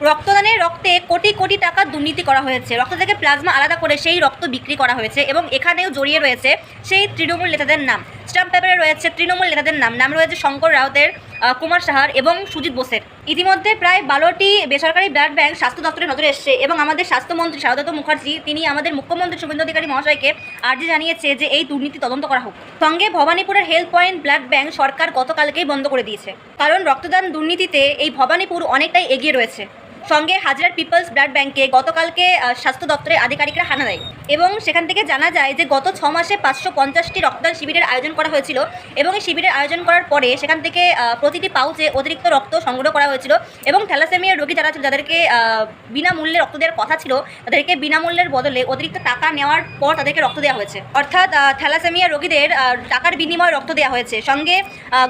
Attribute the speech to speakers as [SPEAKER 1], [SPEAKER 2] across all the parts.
[SPEAKER 1] রক্তদানের রক্তে কোটি কোটি টাকা দুর্নীতি করা হয়েছে। রক্ত থেকে প্লাজমা আলাদা করে সেই রক্ত বিক্রি করা হয়েছে এবং এখানেও জড়িয়ে রয়েছে সেই তৃণমূল নেতাদের নাম। স্ট্যাম্প পেপারে রয়েছে তৃণমূল নেতাদের নাম রয়েছে শঙ্কর রাউতের, কুমার সাহার এবং সুজিত বোসের। ইতিমধ্যে প্রায় 12টি বেসরকারি ব্লাড ব্যাংক স্বাস্থ্য দপ্তরের নজরে এসছে এবং আমাদের স্বাস্থ্যমন্ত্রী সারদা মুখার্জি তিনি আমাদের মুখ্যমন্ত্রী শুভেন্দু অধিকারী মহাশয়কে আর্জি জানিয়েছে যে এই দুর্নীতি তদন্ত করা হোক। সঙ্গে ভবানীপুরের হেলথ পয়েন্ট ব্লাড ব্যাংক সরকার গতকালকেই বন্ধ করে দিয়েছে, কারণ রক্তদান দুর্নীতিতে এই ভবানীপুর অনেকটাই এগিয়ে রয়েছে। সঙ্গে হাজরার পিপলস ব্লাড ব্যাংকে গতকালকে স্বাস্থ্য দপ্তরের আধিকারিকরা হানা দেয় এবং সেখান থেকে জানা যায় যে গত 6 মাসে 550টি রক্তদান শিবিরের আয়োজন করা হয়েছিল এবং এই শিবিরের আয়োজন করার পরে সেখান থেকে প্রতিটি পাউচে অতিরিক্ত রক্ত সংগ্রহ করা হয়েছিল এবং থ্যালাসেমিয়ার রোগী যারা ছিল, যাদেরকে বিনামূল্যে রক্ত দেওয়ার কথা ছিল, তাদেরকে বিনামূল্যের বদলে অতিরিক্ত টাকা নেওয়ার পর তাদেরকে রক্ত দেওয়া হয়েছে। অর্থাৎ থ্যালাসেমিয়া রোগীদের টাকার বিনিময়ে রক্ত দেওয়া হয়েছে। সঙ্গে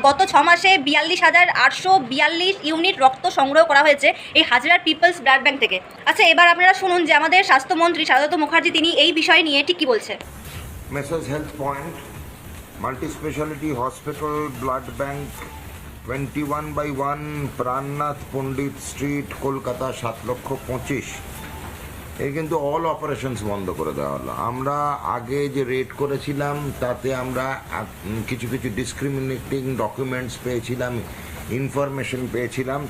[SPEAKER 1] গত 6 মাসে 42,842 ইউনিট রক্ত সংগ্রহ করা হয়েছে এই হাজরার পিপলস ব্লাড ব্যাংক থেকে। আচ্ছা, এবার আপনারা শুনুন যে আমাদের স্বাস্থ্যমন্ত্রী সারদা মুখার্জি তিনি এই বিষয় নিয়ে ঠিক কী বলছে।
[SPEAKER 2] Messrs health point multi speciality hospital blood bank 21/1 প্রাণনাথ পণ্ডিত স্ট্রিট কলকাতা 7,25,000 এই কিন্তু অল অপারেশনস বন্ধ করে দেওয়া হলো। আমরা আগে যে রেড করেছিলাম তাতে আমরা কিছু কিছু ডিসক্রিমিনেটিং ডকুমেন্টস পেয়েছিলাম, ইনফরমেশন পেয়েছিলাম,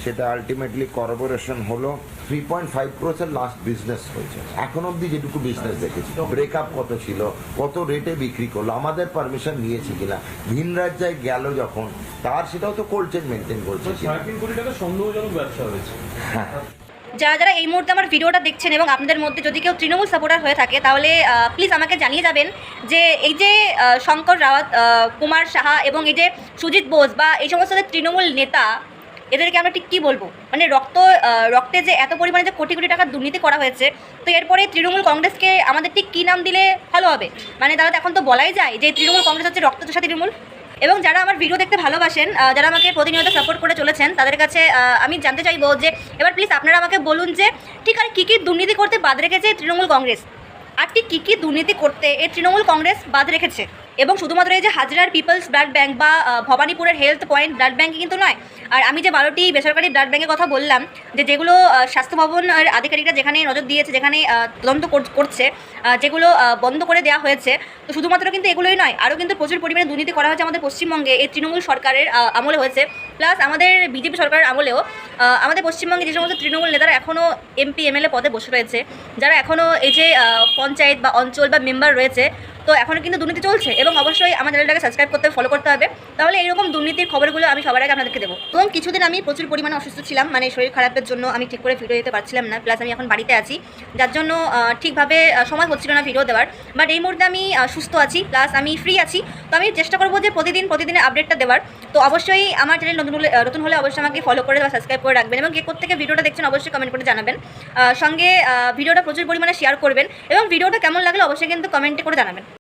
[SPEAKER 2] সেটা আলটিমেটলি কর্পোরেশন হলো। 3.5 ক্রোর্সের লাস্ট বিজনেস হয়েছে। এখন অবধি যেটুকু বিজনেস দেখেছি, ব্রেকআপ কত ছিল, কত রেটে বিক্রি করলো, আমাদের পারমিশন নিয়েছে কিনা, ভিন রাজ্যায় গেল যখন তার সেটাও তো কোল্ড চেন মেনটেন করছে।
[SPEAKER 3] 3.5 কোটি টাকা সন্দেহজনক ব্যবসা হয়েছে।
[SPEAKER 2] হ্যাঁ,
[SPEAKER 1] যারা যারা এই মুহূর্তে আমার ভিডিওটা দেখছেন এবং আপনাদের মধ্যে যদি কেউ তৃণমূল সাপোর্টার হয়ে থাকে তাহলে প্লিজ আমাকে জানিয়ে যাবেন যে এই যে শঙ্কর রাওয়াত, কুমার সাহা এবং এই যে সুজিত বোস বা এই সমস্ত তৃণমূল নেতা, এদেরকে আমরা ঠিক কী বলবো? মানে রক্তে যে এত পরিমাণে যে কোটি কোটি টাকার দুর্নীতি করা হয়েছে, তো এরপরে তৃণমূল কংগ্রেসকে আমাদের ঠিক কী নাম দিলে ভালো হবে? মানে তারা এখন তো বলাই যায় যে তৃণমূল কংগ্রেস হচ্ছে রক্তচোষা তৃণমূল। এবং যারা আমার ভিডিও দেখতে ভালোবাসেন, যারা আমাকে প্রতিনিয়ত সাপোর্ট করে চলেছেন, তাদের কাছে আমি জানতে চাইবো যে এবার প্লিজ আপনারা আমাকে বলুন যে ঠিক আর কী কী দুর্নীতি করতে বাদ রেখেছে তৃণমূল কংগ্রেস, আর ঠিক কী কী দুর্নীতি করতে এই তৃণমূল কংগ্রেস বাদ রেখেছে। এবং শুধুমাত্র এই যে হাজরার পিপলস ব্লাড ব্যাংক বা ভবানীপুরের হেলথ পয়েন্ট ব্লাড ব্যাংকে কিন্তু নয়, আর আমি যে 12টি বেসরকারি ব্লাড ব্যাংকের কথা বললাম, যেগুলো স্বাস্থ্য ভবনের আধিকারিকরা যেখানে নজর দিয়েছে, যেখানে তদন্ত করছে, যেগুলো বন্ধ করে দেওয়া হয়েছে, তো শুধুমাত্র কিন্তু এগুলোই নয়, আরও কিন্তু প্রচুর পরিমাণে দুর্নীতি করা হয়েছে আমাদের পশ্চিমবঙ্গে এই তৃণমূল সরকারের আমলে হয়েছে। প্লাস আমাদের বিজেপি সরকারের আমলেও আমাদের পশ্চিমবঙ্গে যে সমস্ত তৃণমূল নেতারা এখনও এমপি এমএলএ পদে বসে রয়েছে, যারা এখনও এই যে পঞ্চায়েত বা অঞ্চল বা মেম্বার রয়েছে, তো এখনও কিন্তু দুর্নীতি চলছে। এবং অবশ্যই আমার চ্যানেলটাকে সাবস্ক্রাইব করতে, ফলো করতে হবে, তাহলে এইরকম দুর্নীতির খবরগুলো আমি সবার আগে আপনাদেরকে দেবো। এবং কিছুদিন আমি প্রচুর পরিমাণে অসুস্থ ছিলাম, মানে শরীর খারাপের জন্য আমি ঠিক করে ভিডিও দিতে পারছিলাম না। প্লাস আমি এখন বাড়িতে আছি, যার জন্য ঠিকভাবে সময় হচ্ছিল না ভিডিও দেওয়ার। বাট এই মুহূর্তে আমি সুস্থ আছি, প্লাস আমি ফ্রি আছি, তো আমি চেষ্টা করবো যে প্রতিদিনের আপডেটটা দেওয়ার। তো অবশ্যই আমার চ্যানেল নতুন হলে অবশ্যই আমাকে ফলো করে বা সাবস্ক্রাইব করে রাখবেন এবং কে কোত্থেকে ভিডিওটা দেখছেন অবশ্যই কমেন্ট করে জানাবেন। সঙ্গে ভিডিওটা প্রচুর পরিমাণে শেয়ার করবেন এবং ভিডিওটা কেমন লাগলে অবশ্যই কিন্তু কমেন্টে করে জানাবেন।